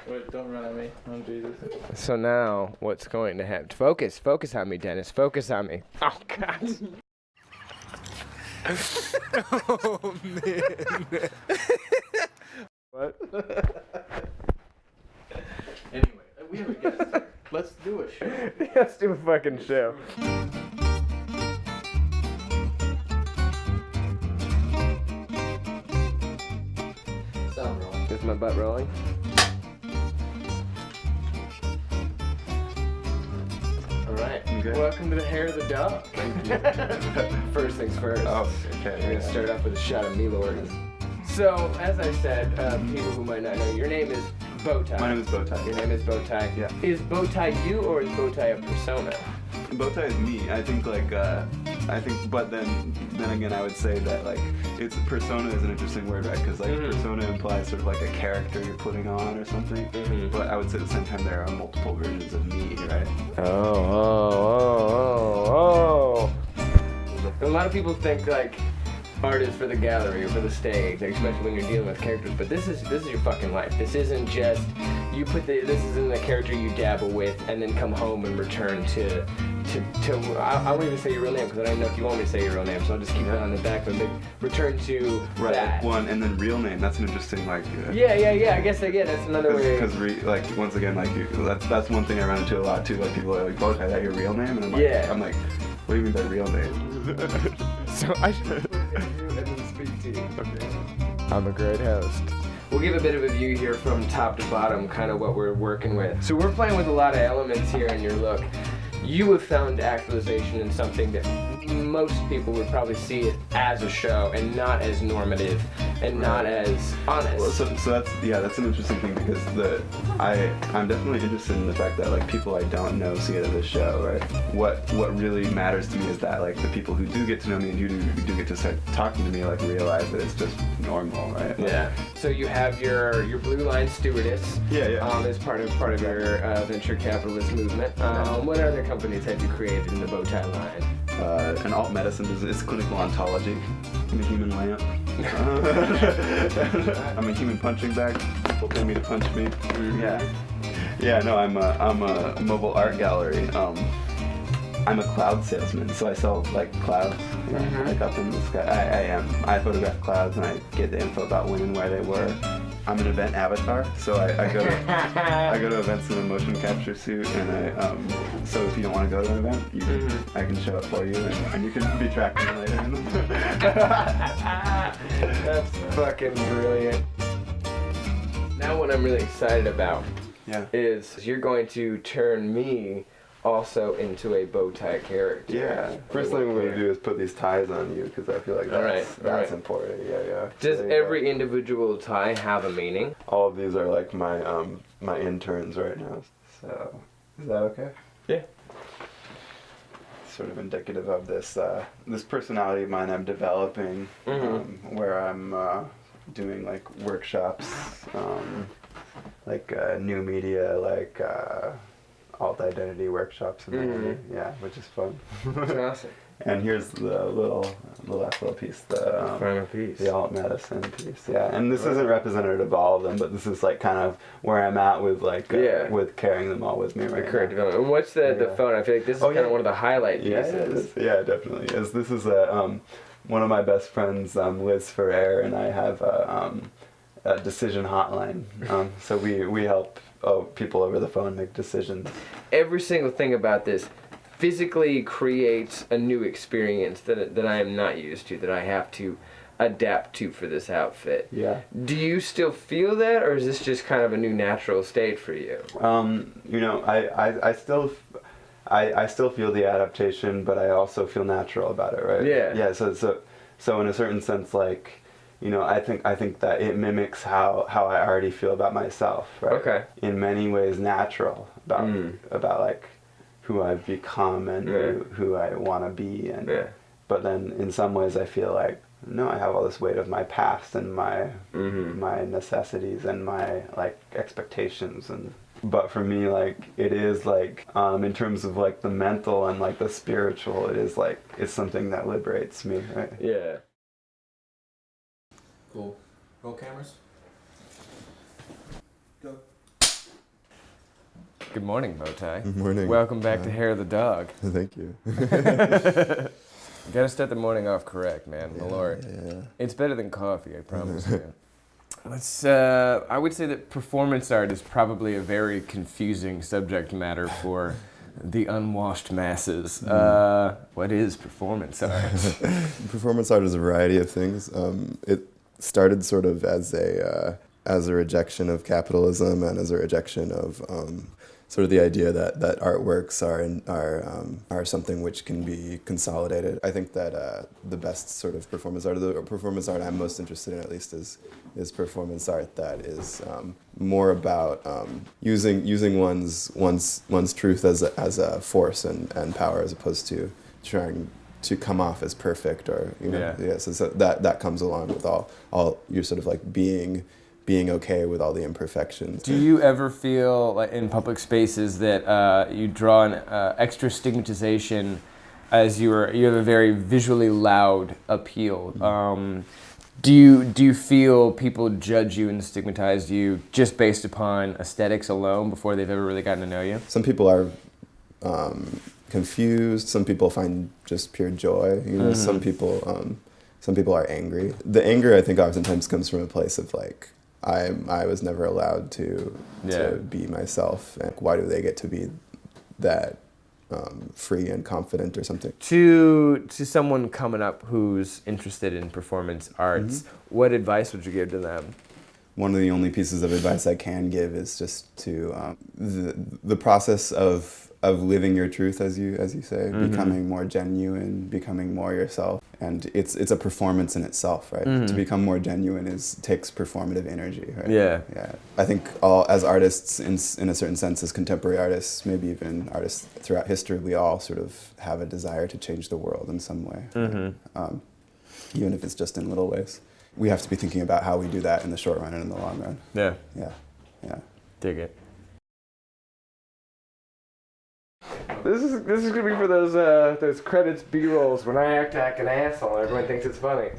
Wait, don't run at me. Oh, Jesus. So now, what's going to happen? Focus on me, Dennis. Focus on me. Oh, God. Oh, man. What? Anyway, we have a guest here. Let's do a show. Let's do a fucking show. Sound rolling. Is my butt rolling? Alright. Okay. Welcome to the hair of the dog. Thank you. First things first. Oh, okay. We're going to start off with a shot of Milord. So, as I said, people who might not know, your name is Bowtie. My name is Bowtie. Your name is Bowtie. Yeah. Is Bowtie you or is Bowtie a persona? Bowtie is me. I think but then again, I would say that like it's persona is an interesting word, right? Because like persona implies sort of like a character you're putting on or something. Mm-hmm. But I would say at the same time there are multiple versions of me, right? Oh. A lot of people think like art is for the gallery or for the stage, especially when you're dealing with characters. But this is your fucking life. This isn't just you put this isn't the character you dabble with and then come home and return to I won't even say your real name because I don't know if you want me to say your real name, so I'll just keep that on the back. But return to Right. that. Like one and then real name. That's an interesting like. Yeah. I guess again that's another way. Because like once again like that's one thing I run into a lot too. Like people are like, Bowtie, is that your real name? And I'm like, Yeah. I'm like, what do you mean by real name? So I should and then speak to you. Okay. I'm a great host. We'll give a bit of a view here from top to bottom, kind of what we're working with. So we're playing with a lot of elements here in your look. You have found actualization in something that most people would probably see it as a show and not as normative and not as honest. Well, so that's an interesting thing because I'm definitely interested in the fact that like people I don't know see it as a show, right? What really matters to me is that like the people who do get to know me and who do get to start talking to me like realize that it's just normal, right? Like, Yeah. So you have your Blue Line stewardess. Yeah. As part of your venture capitalist movement. What other companies have you created in the Bowtie line? An alt medicine business, clinical ontology. I'm a human lamp. I'm a human punching bag. People pay me to punch me. Yeah. No, I'm a mobile art gallery. I'm a cloud salesman, so I sell like clouds, like up in the sky. I photograph clouds and I get the info about when and where they were. I'm an event avatar, so I go to events in a motion capture suit, and so if you don't want to go to an event, I can show up for you, and you can be tracking me later. That's fucking brilliant. Now what I'm really excited about is you're going to turn me also into a Bowtie character. Yeah. First thing we're gonna do is put these ties on you because I feel like that's important. Yeah. Does every individual tie have a meaning? All of these are like my my interns right now. So is that okay? Yeah. Sort of indicative of this this personality of mine I'm developing, where I'm doing like workshops, like new media, like. Alt identity workshops and which is fun. That's awesome. And here's the last little piece, the final piece, the alt medicine piece. Yeah, and this isn't representative of all of them, but this is like kind of where I'm at with like with carrying them all with me right now. Correct development. And what's the phone? I feel like this is kind of one of the highlight pieces. Yeah, definitely. This is one of my best friends, Liz Ferrer, and I have a decision hotline. So we help people over the phone make decisions. Every single thing about this physically creates a new experience that I am not used to, that I have to adapt to for this outfit. Yeah. Do you still feel that, or is this just kind of a new natural state for you? You know, I still feel the adaptation, but I also feel natural about it, right? Yeah. Yeah. So in a certain sense, like, you know, I think that it mimics how I already feel about myself, right? Okay. In many ways, natural about like who I've become and who I want to be, and but then in some ways I feel like no, I have all this weight of my past and my my necessities and my like expectations, and but for me, like, it is like in terms of like the mental and like the spiritual, it is like it's something that liberates me, right? Yeah. Cool. Roll cameras. Go. Good morning, Bowtie. Good morning. Welcome back to Hair of the Dog. Thank you. You gotta start the morning off correct, man. Malort. Yeah. It's better than coffee, I promise you. I would say that performance art is probably a very confusing subject matter for the unwashed masses. What is performance art? Performance art is a variety of things. It started sort of as a rejection of capitalism and as a rejection of sort of the idea that artworks are something which can be consolidated. I think that the best sort of performance art, the performance art I'm most interested in at least, is performance art that is more about using one's truth as a force and power, as opposed to trying to come off as perfect, or so that comes along with all you're sort of like being okay with all the imperfections. Do you ever feel like in public spaces that you draw an extra stigmatization as you have a very visually loud appeal? Do you feel people judge you and stigmatize you just based upon aesthetics alone before they've ever really gotten to know you? Some people are confused. Some people find just pure joy. Some people are angry. The anger, I think, oftentimes comes from a place of like, I was never allowed to be myself. And why do they get to be that free and confident or something? To someone coming up who's interested in performance arts, what advice would you give to them? One of the only pieces of advice I can give is just to the process of living your truth, as you say, becoming more genuine, becoming more yourself, and it's a performance in itself, right? To become more genuine takes performative energy, right? Yeah. I think as artists, in a certain sense, as contemporary artists, maybe even artists throughout history, we all sort of have a desire to change the world in some way, even if it's just in little ways. We have to be thinking about how we do that in the short run and in the long run. Yeah. Dig it. This is gonna be for those credits B-rolls when I act like an asshole. Everyone thinks it's funny.